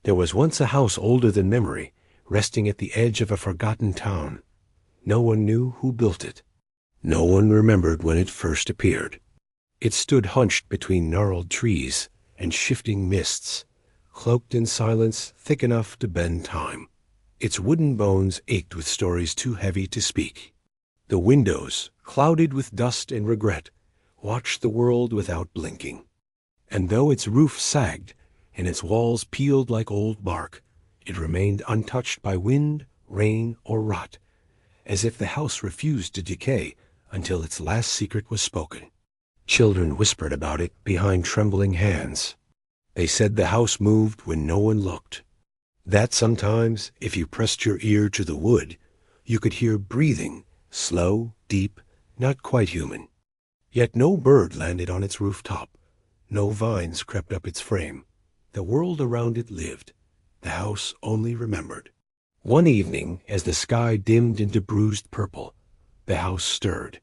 There was once a house older than memory, resting at the edge of a forgotten town. No one knew who built it. No one remembered when it first appeared. It stood hunched between gnarled trees and shifting mists, cloaked in silence thick enough to bend time. Its wooden bones ached with stories too heavy to speak. The windows, clouded with dust and regret, watched the world without blinking. And though its roof sagged and its walls peeled like old bark, it remained untouched by wind, rain, or rot, as if the house refused to decay until its last secret was spoken. Children whispered about it behind trembling hands. They said the house moved when no one looked. That sometimes, if you pressed your ear to the wood, you could hear breathing, slow, deep, not quite human. Yet no bird landed on its rooftop. No vines crept up its frame. The world around it lived. The house only remembered. One evening, as the sky dimmed into bruised purple, the house stirred.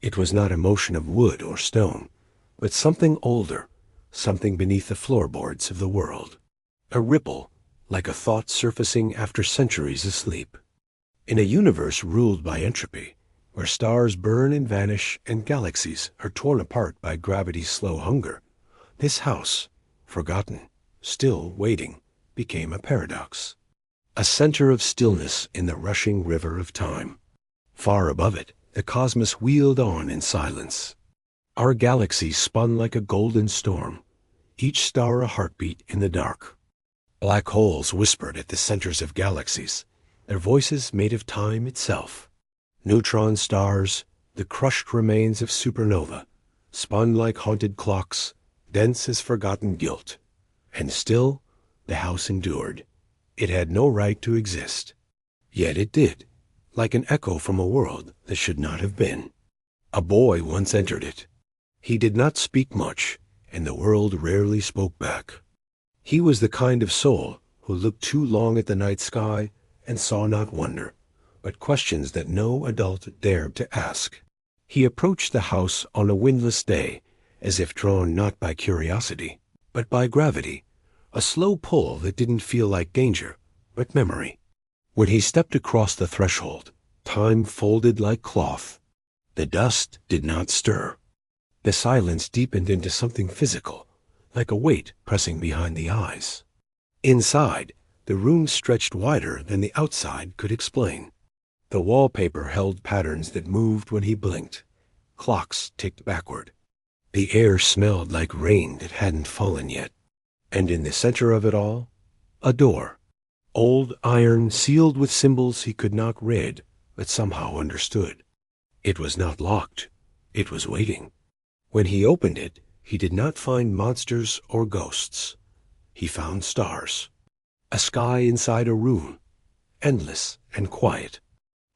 It was not a motion of wood or stone, but something older, something beneath the floorboards of the world. A ripple, like a thought surfacing after centuries asleep. In a universe ruled by entropy, where stars burn and vanish and galaxies are torn apart by gravity's slow hunger, this house, forgotten, still waiting, became a paradox. A center of stillness in the rushing river of time. Far above it, the cosmos wheeled on in silence. Our galaxy spun like a golden storm, each star a heartbeat in the dark. Black holes whispered at the centers of galaxies, their voices made of time itself. Neutron stars, the crushed remains of supernova, spun like haunted clocks, dense as forgotten guilt. And still, the house endured. It had no right to exist. Yet it did, like an echo from a world that should not have been. A boy once entered it. He did not speak much, and the world rarely spoke back. He was the kind of soul who looked too long at the night sky and saw not wonder, but questions that no adult dared to ask. He approached the house on a windless day, as if drawn not by curiosity, but by gravity, a slow pull that didn't feel like danger, but memory. When he stepped across the threshold, time folded like cloth. The dust did not stir. The silence deepened into something physical, like a weight pressing behind the eyes. Inside, the room stretched wider than the outside could explain. The wallpaper held patterns that moved when he blinked. Clocks ticked backward. The air smelled like rain that hadn't fallen yet. And in the center of it all, a door. Old iron sealed with symbols he could not read, but somehow understood. It was not locked. It was waiting. When he opened it, he did not find monsters or ghosts. He found stars. A sky inside a room, endless and quiet.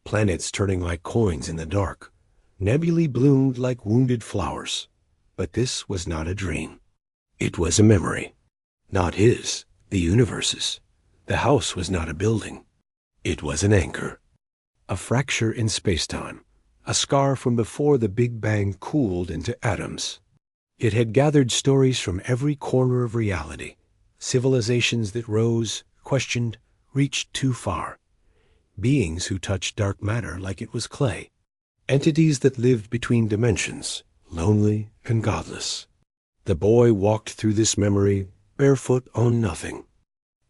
Planets turning like coins in the dark. Nebulae bloomed like wounded flowers. But this was not a dream. It was a memory. Not his, the universe's. The house was not a building. It was an anchor. A fracture in space-time. A scar from before the Big Bang cooled into atoms. It had gathered stories from every corner of reality. Civilizations that rose, questioned, reached too far. Beings who touched dark matter like it was clay. Entities that lived between dimensions, lonely and godless. The boy walked through this memory, barefoot on nothing.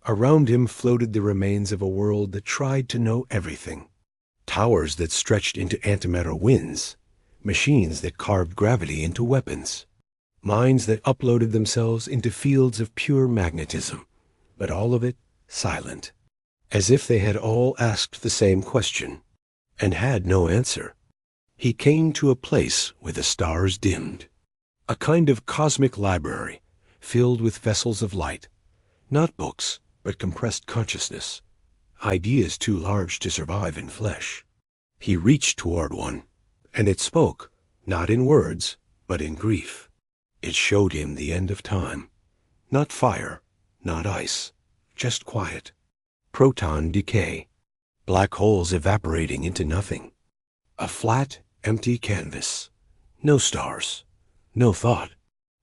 Around him floated the remains of a world that tried to know everything. Towers that stretched into antimatter winds. Machines that carved gravity into weapons. Minds that uploaded themselves into fields of pure magnetism. But all of it silent. As if they had all asked the same question, and had no answer. He came to a place where the stars dimmed. A kind of cosmic library, filled with vessels of light. Not books, but compressed consciousness. Ideas too large to survive in flesh. He reached toward one, and it spoke, not in words, but in grief. It showed him the end of time. Not fire, not ice, just quiet. Proton decay. Black holes evaporating into nothing. A flat, empty canvas. No stars. No thought.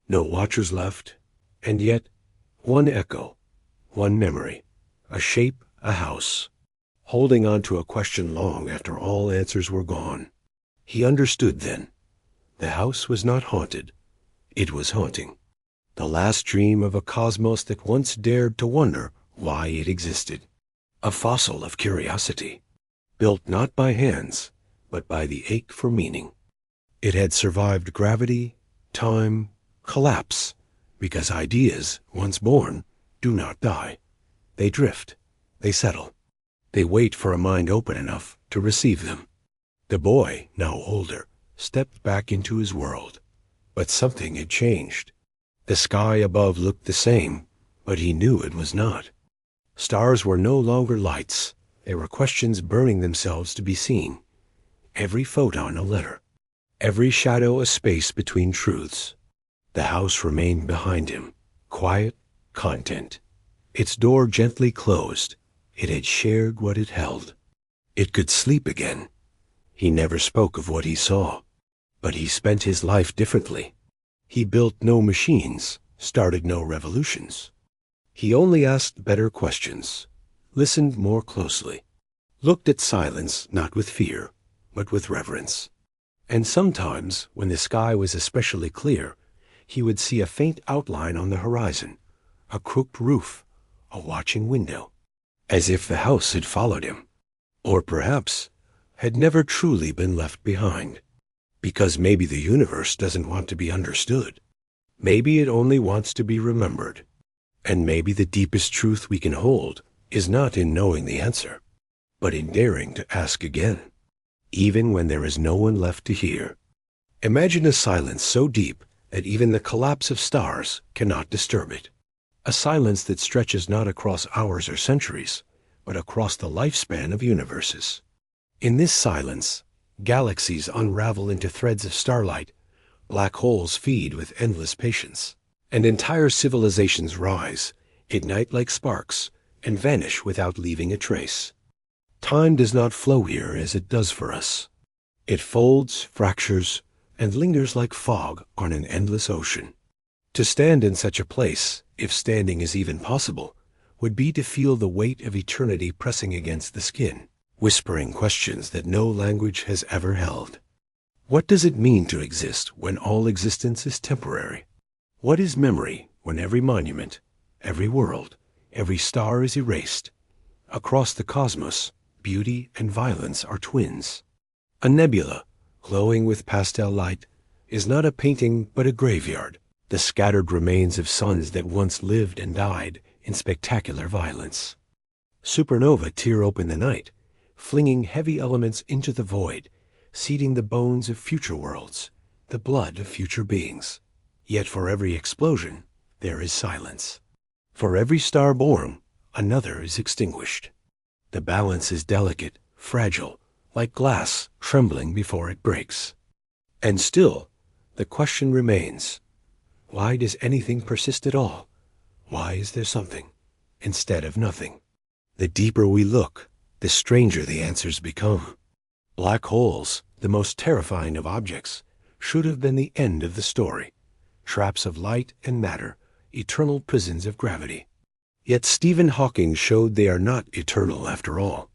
No watchers left. And yet, one echo. one memory, a shape, a house, holding on to a question long after all answers were gone. He understood then. The house was not haunted. It was haunting. The last dream of a cosmos that once dared to wonder why it existed. A fossil of curiosity, built not by hands, but by the ache for meaning. It had survived gravity, time, collapse, because ideas, once born, do not die. They drift, they settle. They wait for a mind open enough to receive them. The boy, now older, stepped back into his world. But something had changed. The sky above looked the same, but he knew it was not. Stars were no longer lights. They were questions burning themselves to be seen. Every photon a letter. Every shadow a space between truths. The house remained behind him, quiet, content. Its door gently closed. It had shared what it held. It could sleep again. He never spoke of what he saw, but he spent his life differently. He built no machines, started no revolutions. He only asked better questions, listened more closely, looked at silence not with fear, but with reverence. And sometimes, when the sky was especially clear, he would see a faint outline on the horizon, a crooked roof, a watching window, as if the house had followed him, or perhaps had never truly been left behind. Because maybe the universe doesn't want to be understood. Maybe it only wants to be remembered. And maybe the deepest truth we can hold is not in knowing the answer, but in daring to ask again, even when there is no one left to hear. Imagine a silence so deep that even the collapse of stars cannot disturb it. A silence that stretches not across hours or centuries, but across the lifespan of universes. In this silence, galaxies unravel into threads of starlight, black holes feed with endless patience, and entire civilizations rise, ignite like sparks, and vanish without leaving a trace. Time does not flow here as it does for us. It folds, fractures, and lingers like fog on an endless ocean. To stand in such a place, if standing is even possible, would be to feel the weight of eternity pressing against the skin, whispering questions that no language has ever held. What does it mean to exist when all existence is temporary? What is memory when every monument, every world, every star is erased? Across the cosmos, beauty and violence are twins. A nebula, glowing with pastel light, is not a painting but a graveyard, the scattered remains of suns that once lived and died in spectacular violence. Supernova tear open the night, flinging heavy elements into the void, seeding the bones of future worlds, the blood of future beings. Yet for every explosion, there is silence. For every star born, another is extinguished. The balance is delicate, fragile, like glass trembling before it breaks. And still, the question remains, why does anything persist at all? Why is there something instead of nothing? The deeper we look, the stranger the answers become. Black holes, the most terrifying of objects, should have been the end of the story. Traps of light and matter, eternal prisons of gravity. Yet Stephen Hawking showed they are not eternal after all.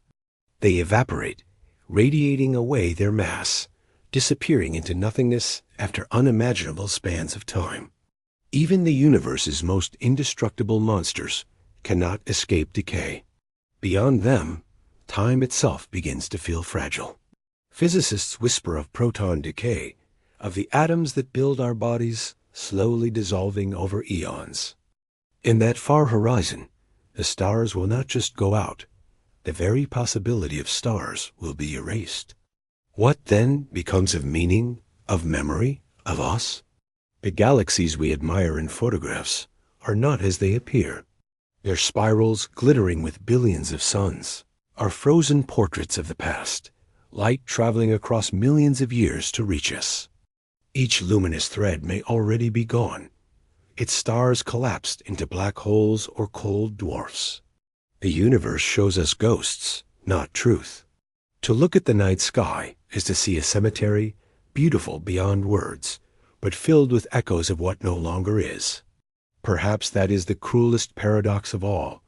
They evaporate, radiating away their mass, disappearing into nothingness after unimaginable spans of time. Even the universe's most indestructible monsters cannot escape decay. Beyond them, time itself begins to feel fragile. Physicists whisper of proton decay, of the atoms that build our bodies slowly dissolving over eons. In that far horizon, the stars will not just go out. The very possibility of stars will be erased. What then becomes of meaning, of memory, of us? The galaxies we admire in photographs are not as they appear. Their spirals glittering with billions of suns are frozen portraits of the past, light traveling across millions of years to reach us. Each luminous thread may already be gone, its stars collapsed into black holes or cold dwarfs. The universe shows us ghosts, not truth. To look at the night sky is to see a cemetery, beautiful beyond words, but filled with echoes of what no longer is. Perhaps that is the cruelest paradox of all,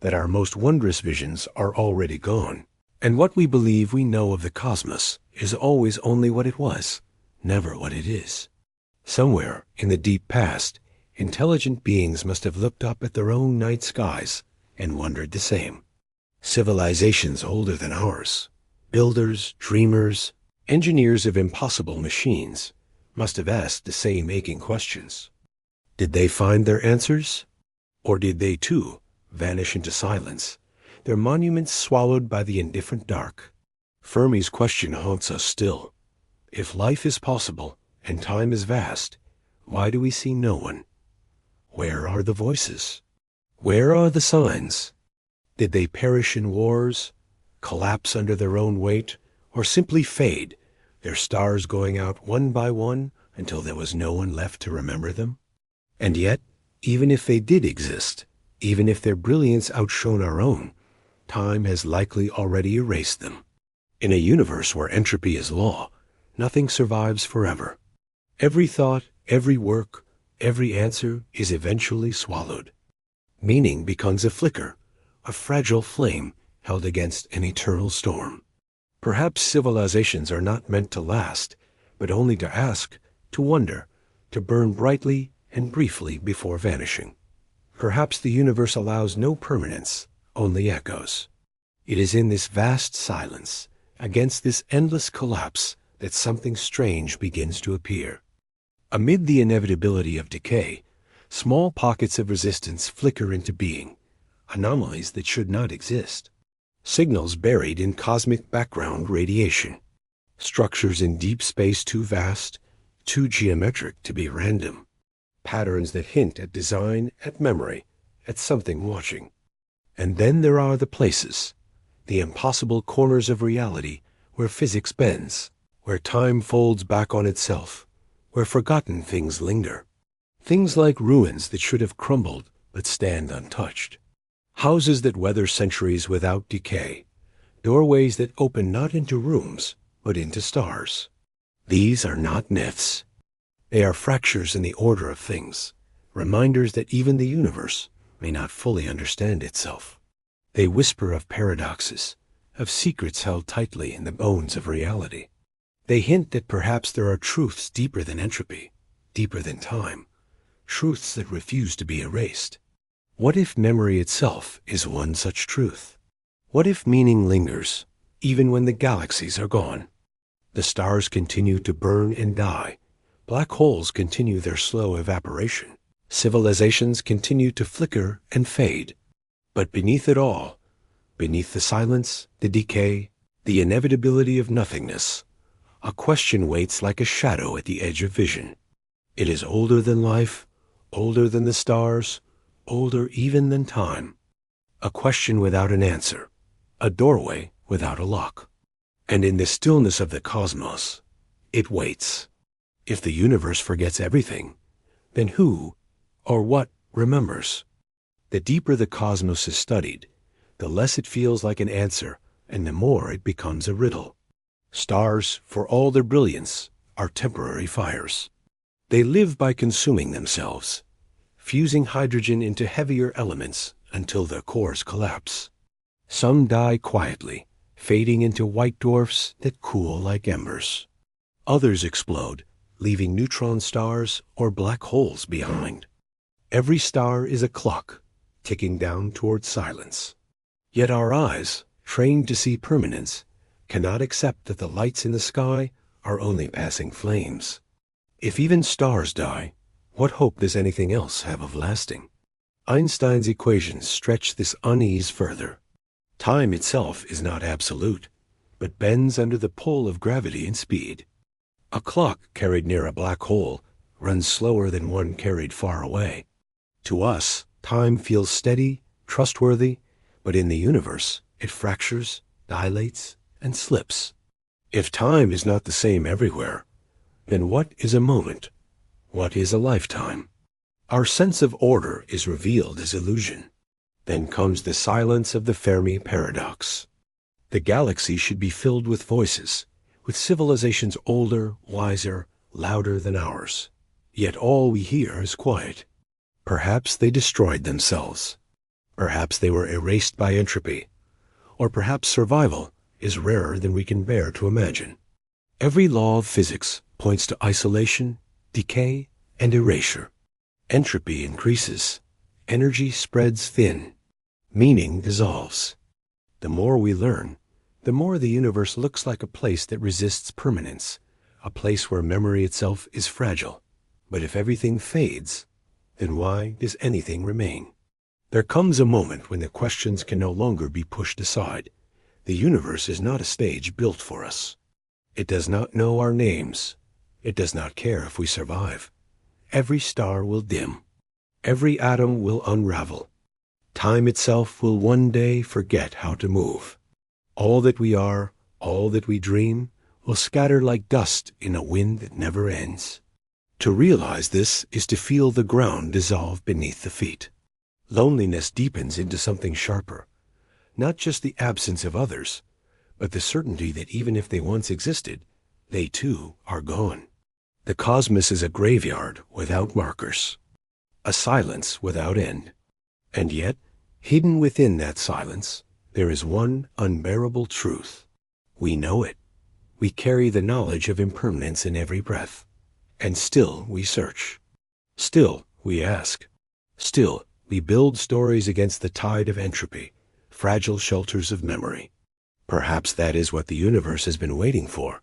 that our most wondrous visions are already gone, and what we believe we know of the cosmos is always only what it was, never what it is. Somewhere in the deep past, intelligent beings must have looked up at their own night skies and wondered the same. Civilizations older than ours, builders, dreamers, engineers of impossible machines, must have asked the same aching questions. Did they find their answers? Or did they, too, vanish into silence, their monuments swallowed by the indifferent dark? Fermi's question haunts us still. If life is possible and time is vast, why do we see no one? Where are the voices? Where are the signs? Did they perish in wars, collapse under their own weight, or simply fade, their stars going out one by one until there was no one left to remember them? And yet, even if they did exist, even if their brilliance outshone our own, time has likely already erased them. In a universe where entropy is law, nothing survives forever. Every thought, every work, every answer is eventually swallowed. Meaning becomes a flicker, a fragile flame held against an eternal storm. Perhaps civilizations are not meant to last, but only to ask, to wonder, to burn brightly and briefly before vanishing. Perhaps the universe allows no permanence, only echoes. It is in this vast silence, against this endless collapse, that something strange begins to appear. Amid the inevitability of decay, small pockets of resistance flicker into being, anomalies that should not exist, signals buried in cosmic background radiation, structures in deep space too vast, too geometric to be random, patterns that hint at design, at memory, at something watching. And then there are the places, the impossible corners of reality where physics bends, where time folds back on itself, where forgotten things linger. Things like ruins that should have crumbled but stand untouched. Houses that weather centuries without decay. Doorways that open not into rooms, but into stars. These are not myths. They are fractures in the order of things, reminders that even the universe may not fully understand itself. They whisper of paradoxes, of secrets held tightly in the bones of reality. They hint that perhaps there are truths deeper than entropy, deeper than time, truths that refuse to be erased. What if memory itself is one such truth? What if meaning lingers, even when the galaxies are gone? The stars continue to burn and die. Black holes continue their slow evaporation. Civilizations continue to flicker and fade. But beneath it all, beneath the silence, the decay, the inevitability of nothingness, a question waits like a shadow at the edge of vision. It is older than life, older than the stars, older even than time. A question without an answer, a doorway without a lock. And in the stillness of the cosmos, it waits. If the universe forgets everything, then who or what remembers? The deeper the cosmos is studied, the less it feels like an answer, and the more it becomes a riddle. Stars, for all their brilliance, are temporary fires. They live by consuming themselves, fusing hydrogen into heavier elements until their cores collapse. Some die quietly, fading into white dwarfs that cool like embers. Others explode, leaving neutron stars or black holes behind. Every star is a clock, ticking down toward silence. Yet our eyes, trained to see permanence, cannot accept that the lights in the sky are only passing flames. If even stars die, what hope does anything else have of lasting? Einstein's equations stretch this unease further. Time itself is not absolute, but bends under the pull of gravity and speed. A clock carried near a black hole runs slower than one carried far away. To us, time feels steady, trustworthy, but in the universe, it fractures, dilates, and slips. If time is not the same everywhere, then what is a moment? What is a lifetime? Our sense of order is revealed as illusion. Then comes the silence of the Fermi paradox. The galaxy should be filled with voices, with civilizations older, wiser, louder than ours. Yet all we hear is quiet. Perhaps they destroyed themselves. Perhaps they were erased by entropy. Or perhaps survival is rarer than we can bear to imagine. Every law of physics points to isolation, decay, and erasure. Entropy increases. Energy spreads thin. Meaning dissolves. The more we learn, the more the universe looks like a place that resists permanence, a place where memory itself is fragile. But if everything fades, then why does anything remain? There comes a moment when the questions can no longer be pushed aside. The universe is not a stage built for us. It does not know our names. It does not care if we survive. Every star will dim. Every atom will unravel. Time itself will one day forget how to move. All that we are, all that we dream, will scatter like dust in a wind that never ends. To realize this is to feel the ground dissolve beneath the feet. Loneliness deepens into something sharper, not just the absence of others, but the certainty that even if they once existed, they too are gone. The cosmos is a graveyard without markers, a silence without end. And yet, hidden within that silence, there is one unbearable truth. We know it. We carry the knowledge of impermanence in every breath. And still we search. Still we ask. Still we build stories against the tide of entropy, fragile shelters of memory. Perhaps that is what the universe has been waiting for.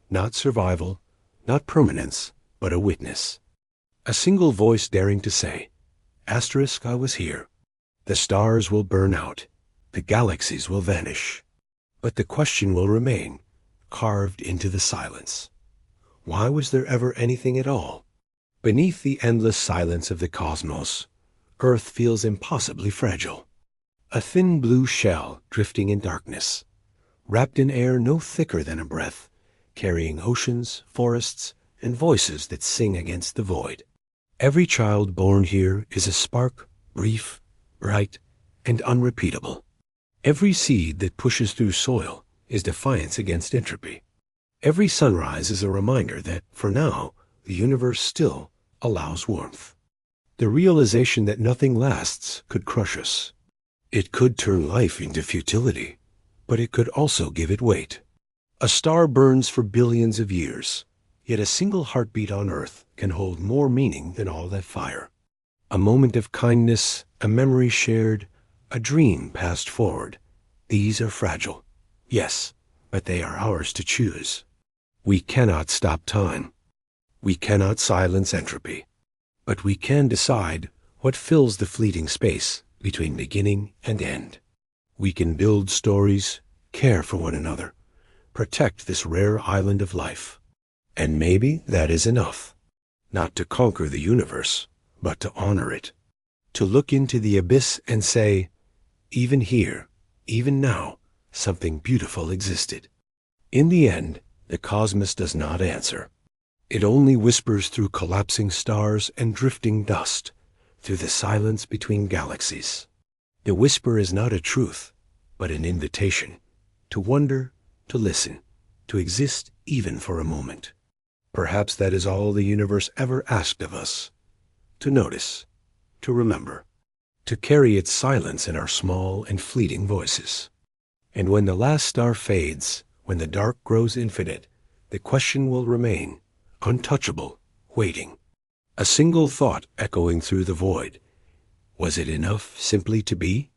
Not survival, not permanence, but a witness. A single voice daring to say, "Asterisk, I was here." The stars will burn out. The galaxies will vanish. But the question will remain, carved into the silence. Why was there ever anything at all? Beneath the endless silence of the cosmos, Earth feels impossibly fragile. A thin blue shell drifting in darkness, wrapped in air no thicker than a breath, carrying oceans, forests, and voices that sing against the void. Every child born here is a spark, brief, bright, and unrepeatable. Every seed that pushes through soil is defiance against entropy. Every sunrise is a reminder that, for now, the universe still allows warmth. The realization that nothing lasts could crush us. It could turn life into futility, but it could also give it weight. A star burns for billions of years, yet a single heartbeat on Earth can hold more meaning than all that fire. A moment of kindness, a memory shared, a dream passed forward. These are fragile, yes, but they are ours to choose. We cannot stop time. We cannot silence entropy. But we can decide what fills the fleeting space between beginning and end. We can build stories, care for one another, protect this rare island of life. And maybe that is enough. Not to conquer the universe, but to honor it. To look into the abyss and say, even here, even now, something beautiful existed. In the end, the cosmos does not answer. It only whispers through collapsing stars and drifting dust, through the silence between galaxies. The whisper is not a truth, but an invitation to wonder, to listen, to exist even for a moment. Perhaps that is all the universe ever asked of us, to notice, to remember, to carry its silence in our small and fleeting voices. And when the last star fades, when the dark grows infinite, the question will remain, untouchable, waiting. A single thought echoing through the void. Was it enough simply to be?